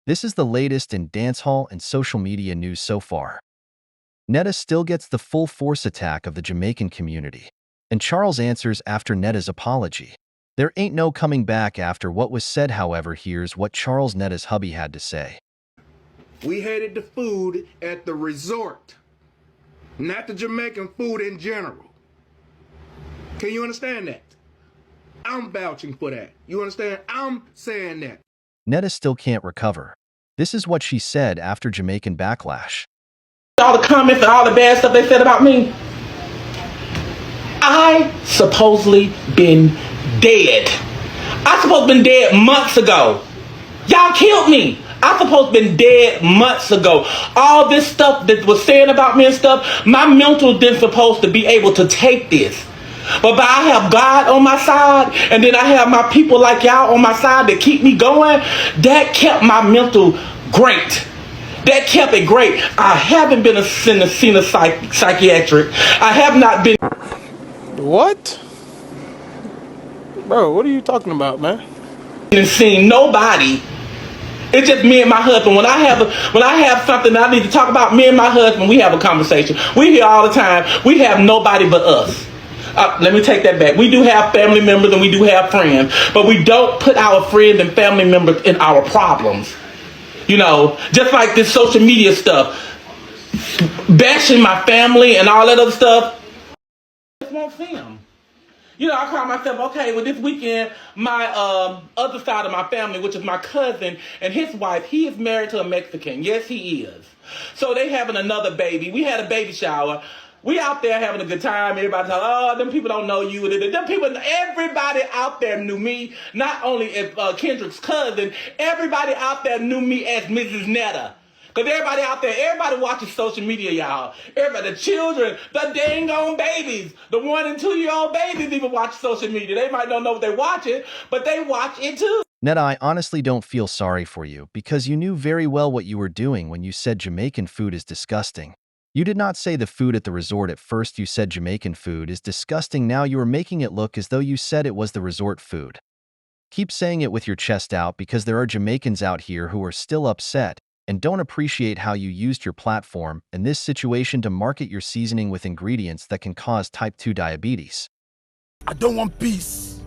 This is the latest in dancehall and social media news so far. Netta still gets the full force attack of the Jamaican community, and Charles answers after Netta's apology. There ain't no coming back after what was said. However, here's what Charles Netta's hubby had to say. We hated the food at the resort, not the Jamaican food in general. Can you understand that? I'm vouching for that. You understand? I'm saying that. Netta still can't recover. This is what she said after Jamaican backlash. All the comments and all the bad stuff they said about me. I supposedly been dead. I supposed to been dead months ago. Y'all killed me. I supposed to been dead months ago. All this stuff that was said about me and stuff, my mental didn't supposed to be able to take this. But I have God on my side, and then I have my people like y'all on my side that keep me going. That kept my mental great. That kept it great. I haven't been seen a psychiatric. I have not been. What? Bro, what are you talking about, man? Seen nobody. It's just me and my husband. When I have something that I need to talk about, me and my husband, we have a conversation. We hear all the time. We have nobody but us. Let me take that back. We do have family members and we do have friends, but we don't put our friends and family members in our problems. You know, just like this social media stuff, bashing my family and all that other stuff. I just won't see them. You know, I call myself, okay, well, this weekend, my other side of my family, which is my cousin and his wife, he is married to a Mexican. Yes, he is. So they having another baby. We had a baby shower. We out there having a good time. Everybody talking, oh, them people don't know you. Them people, everybody out there knew me, not only as Kendrick's cousin, everybody out there knew me as Ms.Netta. Because everybody out there, everybody watches social media, y'all. Everybody, the children, the dang on babies, the 1 and 2 year old babies even watch social media. They might not know what they're watching, but they watch it too. Netta, I honestly don't feel sorry for you because you knew very well what you were doing when you said Jamaican food is disgusting. You did not say the food at the resort at first. You said Jamaican food is disgusting. Now you are making it look as though you said it was the resort food. Keep saying it with your chest out because there are Jamaicans out here who are still upset and don't appreciate how you used your platform in this situation to market your seasoning with ingredients that can cause type 2 diabetes. I don't want peace.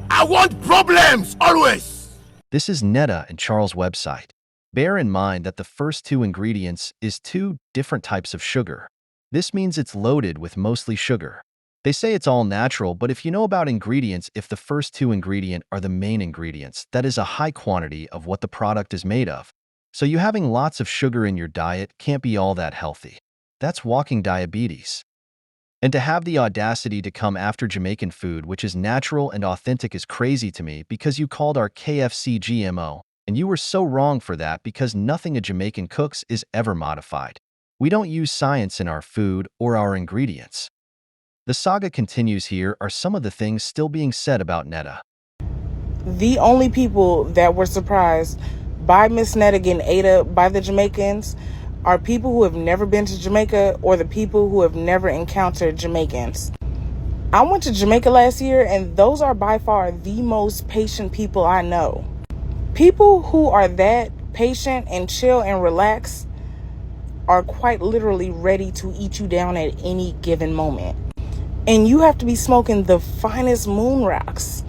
I want problems, always. This is Netta and Charles' website. Bear in mind that the first 2 ingredients is 2 different types of sugar. This means it's loaded with mostly sugar. They say it's all natural, but if you know about ingredients, if the first 2 ingredients are the main ingredients, that is a high quantity of what the product is made of. So you having lots of sugar in your diet can't be all that healthy. That's walking diabetes. And to have the audacity to come after Jamaican food, which is natural and authentic, is crazy to me because you called our KFC GMO. And you were so wrong for that because nothing a Jamaican cooks is ever modified. We don't use science in our food or our ingredients. The saga continues. Here are some of the things still being said about Netta. The only people that were surprised by Ms.Netta getting ate up by the Jamaicans are people who have never been to Jamaica or the people who have never encountered Jamaicans. I went to Jamaica last year, and those are by far the most patient people I know. People who are that patient and chill and relaxed are quite literally ready to eat you down at any given moment. And you have to be smoking the finest moon rocks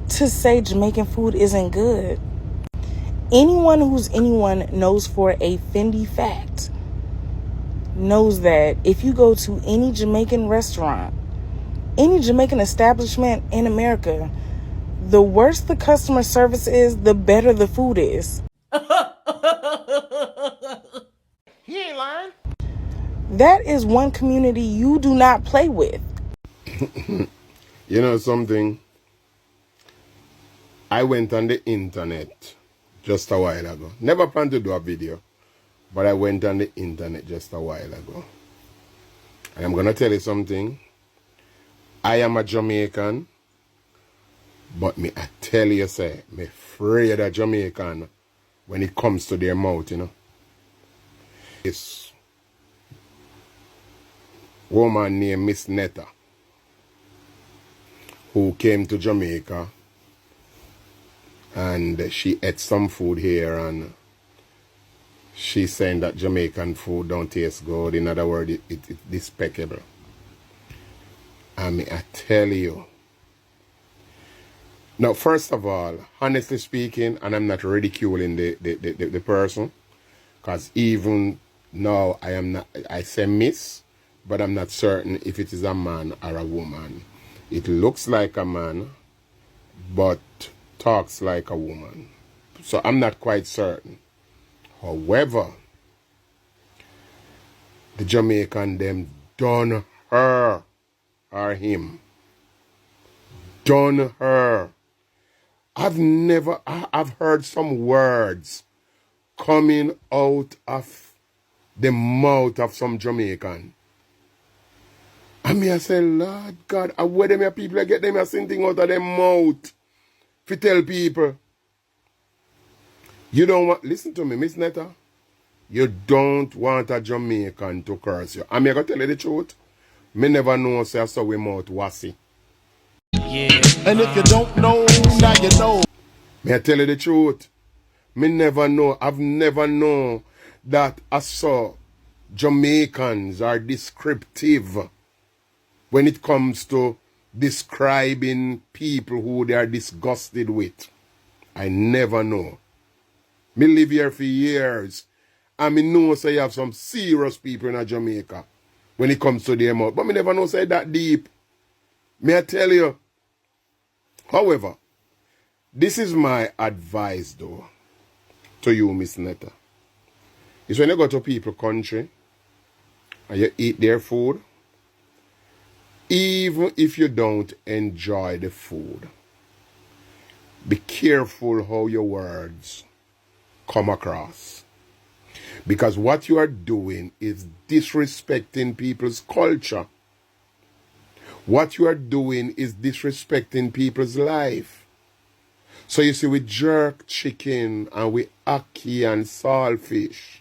to say Jamaican food isn't good. Anyone who's anyone knows for a Fendi fact knows that if you go to any Jamaican restaurant, any Jamaican establishment in America, the worse the customer service is, the better the food is. He ain't lying. That is one community you do not play with. You know something? I went on the internet just a while ago. Never planned to do a video, but I went on the internet just a while ago. And I'm going to tell you something. I am a Jamaican, but me, I tell you, say, me afraid of Jamaican when it comes to their mouth, you know. This woman named Ms.Netta, who came to Jamaica and she ate some food here, and she's saying that Jamaican food don't taste good. In other words, it's despicable. I tell you. Now, first of all, honestly speaking, and I'm not ridiculing the person, because even now I say miss, but I'm not certain if it is a man or a woman. It looks like a man, but talks like a woman. So I'm not quite certain. However, the Jamaican them done her or him. Done her. I've heard some words coming out of the mouth of some Jamaican. I say, Lord God, where them people get them a thing out of their mouth to tell people. You don't want, listen to me, Ms.Netta. You don't want a Jamaican to curse you. I'm going to tell you the truth. Me never know say so we mouth wassy. Yeah. And if you don't know, now you know. May I tell you the truth? Me never know. I've never known that I saw Jamaicans are descriptive when it comes to describing people who they are disgusted with. I never know. Me live here for years, and me know say you have some serious people in Jamaica when it comes to their mouth. But me never know say that deep. May I tell you? However, this is my advice though to you, Ms.Netta. Is when you go to people's country and you eat their food, even if you don't enjoy the food, be careful how your words come across. Because what you are doing is disrespecting people's culture. What you are doing is disrespecting people's life. So you see, we jerk chicken and we ackee and saltfish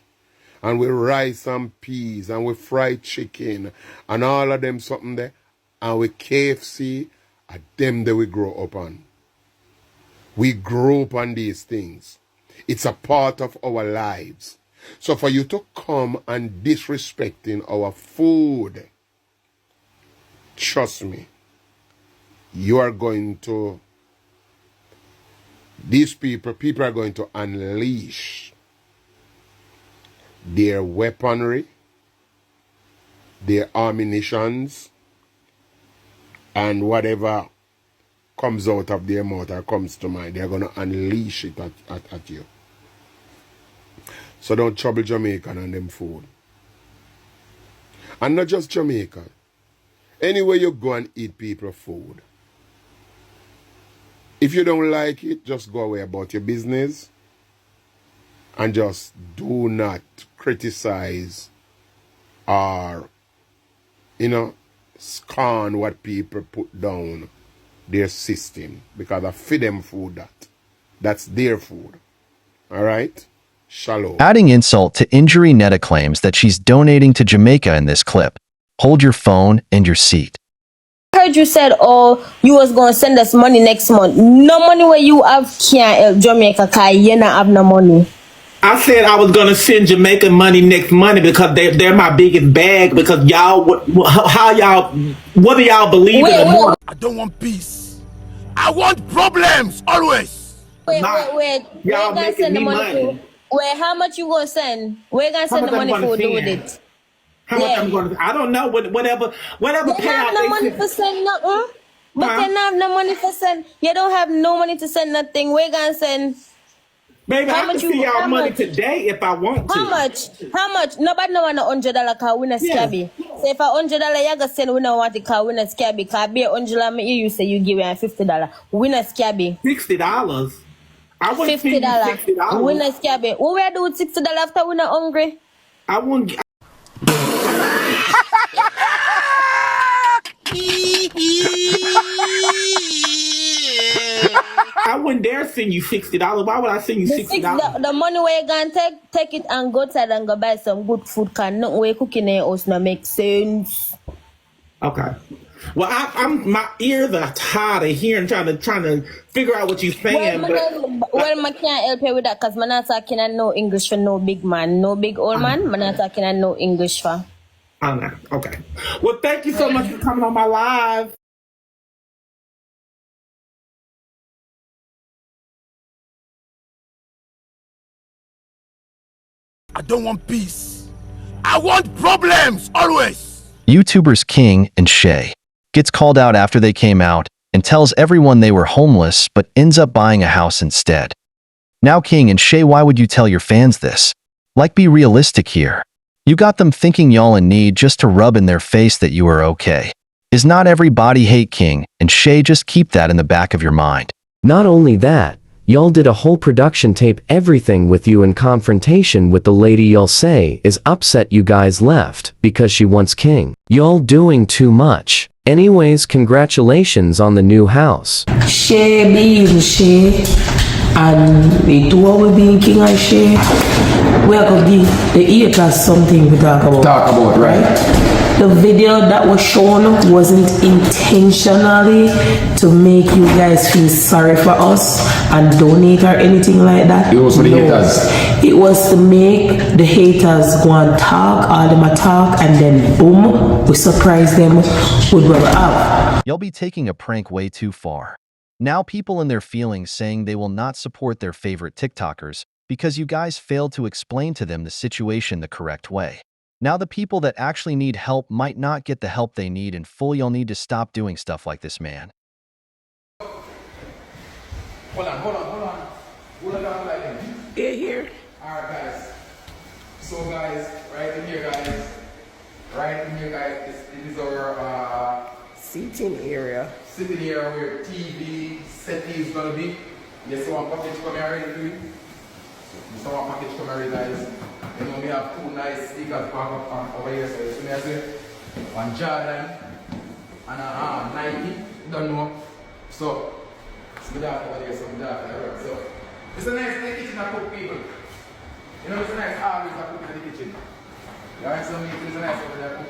and we rice and peas and we fried chicken and all of them something there, and we KFC, and them that we grow up on. We grow up on these things. It's a part of our lives. So for you to come and disrespecting our food, trust me, you are going to, these people are going to unleash their weaponry, their ammunitions, and whatever comes out of their mouth or comes to mind, they're going to unleash it at you. So don't trouble Jamaican and them food. And not just Jamaica. Anywhere you go and eat people food. If you don't like it, just go away about your business. And just do not criticize or, scorn what people put down their system. Because I feed them food that's their food. All right? Shalom. Adding insult to injury, Netta claims that she's donating to Jamaica in this clip. Hold your phone and your seat. I heard you said, you was going to send us money next month. No money where you have can't help Jamaica because you not have no money. I said I was gonna send Jamaica money next month because they're my biggest bag. Because y'all, what do y'all believe in? I don't want peace. I want problems always. Wait. Y'all Where making send the me money money. for? Where how much you gonna send? Where gonna send the money for? Do with it. How much I'm gonna? I don't know. Whatever They payout have no they money send. for send nothing. But they don't have no money for send. You don't have no money to send nothing. Where gonna send? Baby, How I can much send you? y'all How money much? today if I want to. How much? How much? Nobody no want $100 car win a Yeah. scabby. So if $100 you go send, we don't want the car win a scabby. Car be $100 me you say you give me $50. Win a scabby. $60. I wouldn't send you $50. Win $60. a scabby. What we do with $60 after we not hungry? I wouldn't. I wouldn't dare send you $60. Why would I send you $60? The money where you gonna take it and go outside and go buy some good food. Can nothing where cooking in your house no make sense. Okay. Well, I'm my ears are tired of hearing, trying to figure out what you're saying. I can't help you with that because I'm not talking and no English for no big man, no big old man. I'm not talking and no English for. Oh, no. Okay. Well, thank you so much for coming on my live. I don't want peace. I want problems always. YouTubers King and Shay gets called out after they came out and tells everyone they were homeless but ends up buying a house instead. Now King and Shay, why would you tell your fans this? Like, be realistic here. You got them thinking y'all in need just to rub in their face that you are okay. Is not everybody hate King and Shay? Just keep that in the back of your mind. Not only that, y'all did a whole production tape everything with you in confrontation with the lady y'all say is upset you guys left because she wants King. Y'all doing too much. Anyways, congratulations on the new house. Shay being Shay, and the two of we being King and Shay, we are going to give the haters something to talk about. Right? The video that was shown wasn't intentionally to make you guys feel sorry for us and donate or anything like that. It was for the haters. It was to make the haters go and talk, all them talk, and then boom, we surprise them with what we have. You'll be taking a prank way too far. Now people in their feelings saying they will not support their favorite TikTokers because you guys failed to explain to them the situation the correct way. Now the people that actually need help might not get the help they need in full. You'll need to stop doing stuff like this, man. Hold on. Hold on like that. Yeah, here. Alright guys. So guys, right in here guys, this is our Seating area. sitting here where TV set is gonna be. Yes, one package come here already. This one package come here guys. You know, we have two nice speakers parked up over here, so you see me, I say, one Jordan and a Nike, you don't know. So, it's good after over there, so good after. So, it's a nice kitchen to cook, people. You know, it's a nice always to cook in the kitchen. Alright, so it's a nice over there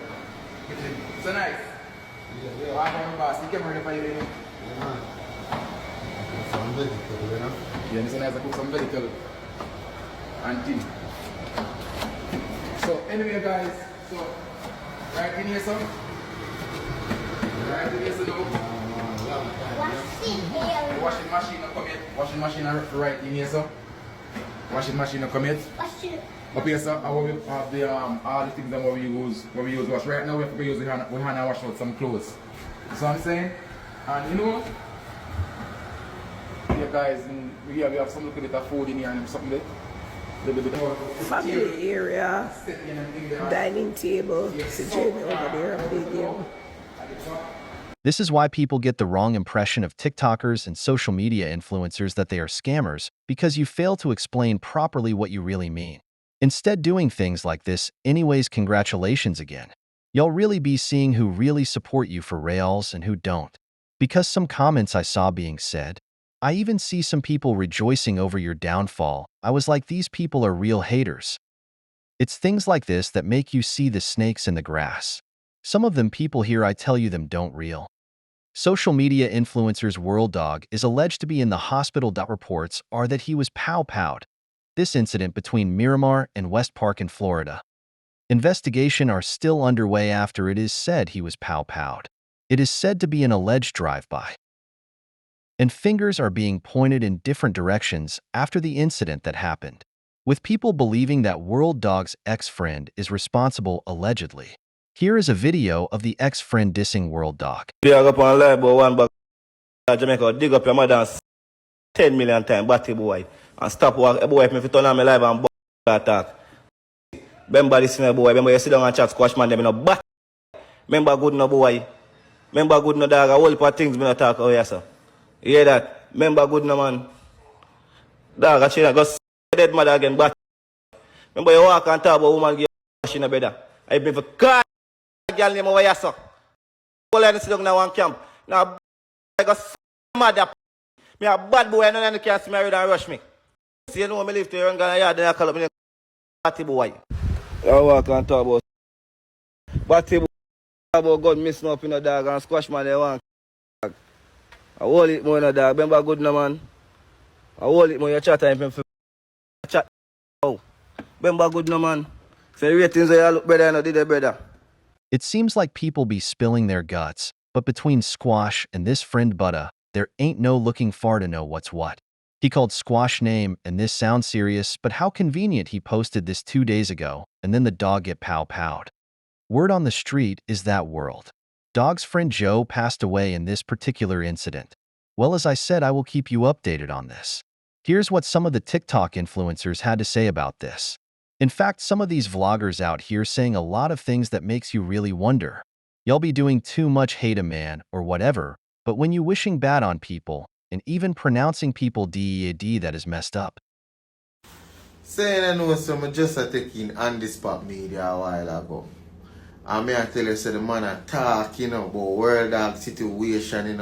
kitchen. It's a nice. Yeah. I'm boss, you came ready for you, you know? Some vegetable, you know? Yeah, it's a nice to cook some vegetable and tea. So anyway guys, so right in here now. The washing machine will come in. Washing machine right in here, so. Washing machine will come in. Up here, sir, I will have the all the things that we use wash. Right now we have to use the hand and wash out some clothes. So I'm saying, and you know, here guys, we have some little bit of food in here and something there. Family area, dining table, situated over there. This is why people get the wrong impression of TikTokers and social media influencers that they are scammers, because you fail to explain properly what you really mean. Instead doing things like this, anyways, congratulations again. You'll really be seeing who really support you for reals and who don't. Because some comments I saw being said, I even see some people rejoicing over your downfall. I was like, these people are real haters. It's things like this that make you see the snakes in the grass. Some of them people here, I tell you them don't real. Social media influencers Dawg is alleged to be in the hospital. Reports are that he was pow-powed. This incident between Miramar and West Park in Florida. Investigation are still underway after it is said he was pow-powed. It is said to be an alleged drive-by. And fingers are being pointed in different directions after the incident that happened, with people believing that Dawg's ex-friend is responsible allegedly. Here is a video of the ex-friend dissing Dawg. Dig up on live boy, one back Jamaica, dig up your mother 10 million times, batty boy, and stop walk boy if me turn on my live and attack. Remember this boy, remember you sit down and chat squash man them, you know, bat. Remember good no boy, remember good no dog, a whole heap of things me no talk, oh yes sir. You hear that? Remember good no man. Dog, I should go dead mother again, but remember you walk and talk about woman get in a bed. I been for car girl name over here, sir. All I sit down now one camp. Now I got mother. Me a bad boy, none of them can see me and rush me. See you know me live to your gun yard, then I call up me party boy. I walk and talk about party boy. About God missing up in the dog and squash man they want. I hold it more in the dog. Remember good no man. I hold it more your chat time for chat. Oh. Remember good no man. Say ratings they look better and did it better. It seems like people be spilling their guts, but between Squash and this friend Butta, there ain't no looking far to know what's what. He called Squash name, and this sounds serious, but how convenient he posted this 2 days ago, and then the dog get pow-powed. Word on the street is that world. Dawg's friend Joe passed away in this particular incident. Well, as I said, I will keep you updated on this. Here's what some of the TikTok influencers had to say about this. In fact, some of these vloggers out here saying a lot of things that makes you really wonder. Y'all be doing too much hate a man or whatever, but when you wishing bad on people, and even pronouncing people D that is messed up. Saying I know some just taking on the spot media a while ago. And me I tell you, say the man a talk, about World Dog situation,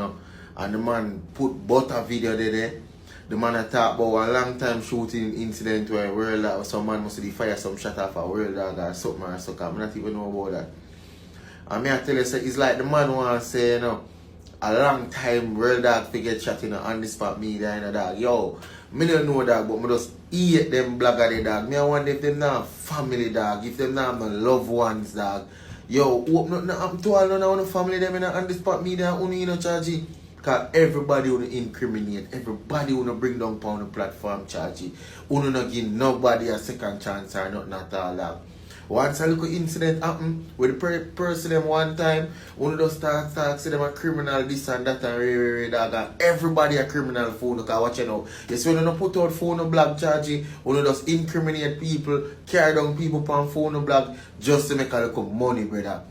and the man put butter video there. The man a talk about a long time shooting incident where World Dog, some man must fire some shot off a World Dog or something or something. I not even know about that. And me I tell you, say it's like the man want to say, a long time World Dog forget chat, on the spot media, dog. Yo, me don't know dog, but me just eat them blogger the dog. Me I wonder if them not family dog, if them not no loved ones dog. Yo, hope nothing happen to all none of the family them on the spot media only charge it. Cause everybody wanna incriminate, everybody wanna bring down on the platform charge it. Wanna not give nobody a second chance or nothing at all dog. Once a little incident happen with the person them one time, one just start say them a criminal this and that and dog, and everybody a criminal phone because watch you know. You see when you put out phone no blog charge, when you just incriminate people, carry down people on phone no blog just to make a little money, brother.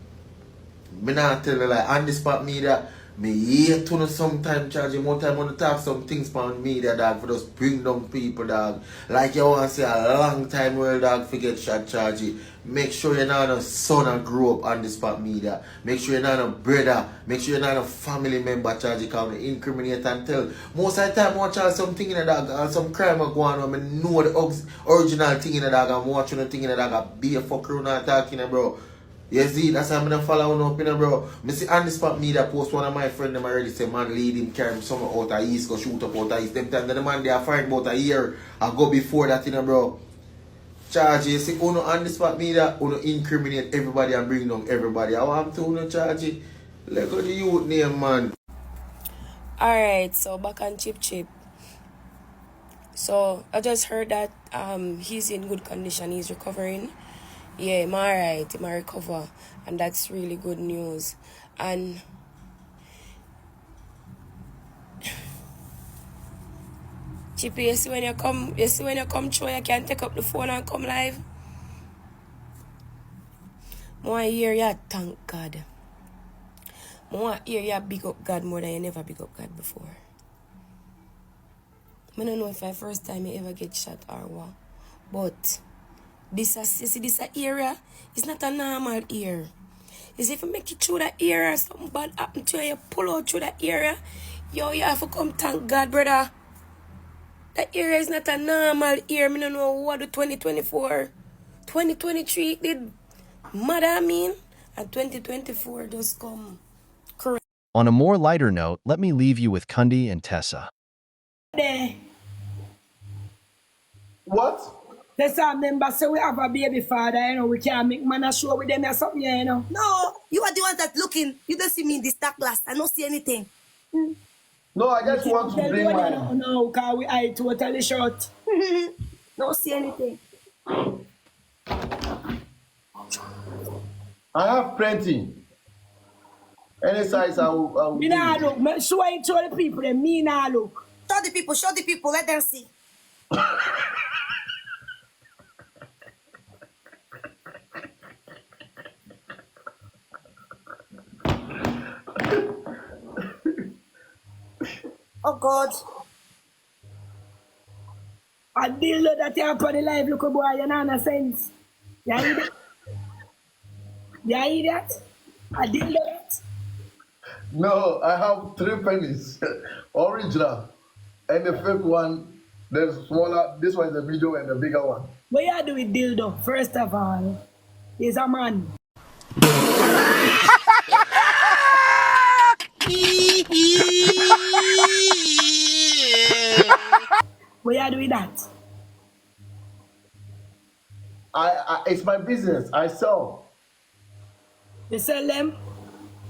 Me not tell you like on the spot media, me hate to know sometimes charge more time on the talk some things on media dog for just bring down people dog. Like you want to say a long time World Dog forget shot charge it. Make sure you're not a son and grow up on the spot media. Make sure you're not a brother. Make sure you're not a family member charge it because incriminate and tell. Most of the time watch out something in the dog and some crime are going on. I know the original thing in the dog and watching the thing in the dog and be a fucker not talking bro. You see, that's how I'm gonna follow up in bro. I see on the spot media post one of my friends them already say man lead him carry him somewhere out of east go shoot up out of east. Them time the man they are find about a year ago before that bro. Charge you see uno on the spot media, uno incriminate everybody and bring down everybody. I want to uno charge it. Let go the youth name man. Alright, so back on Chip. So I just heard that he's in good condition, he's recovering. Yeah, I'm alright, I'm recover, and that's really good news. And Chippy, you see when you come through, you can take up the phone and come live. I want to hear you thank God. I want to hear you big up God more than you never big up God before. I don't know if it's the first time you ever get shot or what, but this area is not a normal ear. Is if you make it through that area, something bad happen to you, you pull out through that area, yo, you have to come thank God, brother. That area is not a normal ear. I don't know what the 2024, 2023 did. Mad I mean, and 2024 just come. Correct. On a more lighter note, let me leave you with Kundi and Tessa. What? Let's remember, so we have a baby father, we can't make man a show with them or something, No, you are the one that's looking. You don't see me in this dark glass. I don't see anything. No, I just want to bring my... No, because we eye totally short. Don't see anything. I have plenty. Any size I will me nah look. Show it to the people, then me nah look. Show the people, let them see. Oh God. I deal with that you have on the live, look boy, you know no sense. You hear that? You hear that? I deal with that. No, I have 3 pennies. Original. And the fake one, there's smaller. This one is the medium and the bigger one. What you do with dildo? First of all, he's a man. What you do with that? It's my business. I sell. You sell them?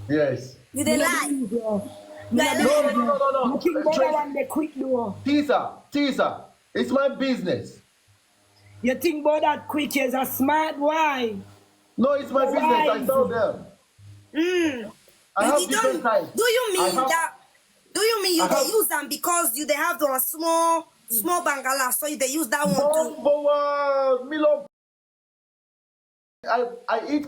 Yes. You dey lie. No. Looking better than the quick door. Teaser. It's my business. You think about that quick is a smart boy. No, it's my business. I sell them. I have different types. Do you mean that? Do you mean you dey use them because you dey have the small bangala, so you dey use that one too? Me love. I eat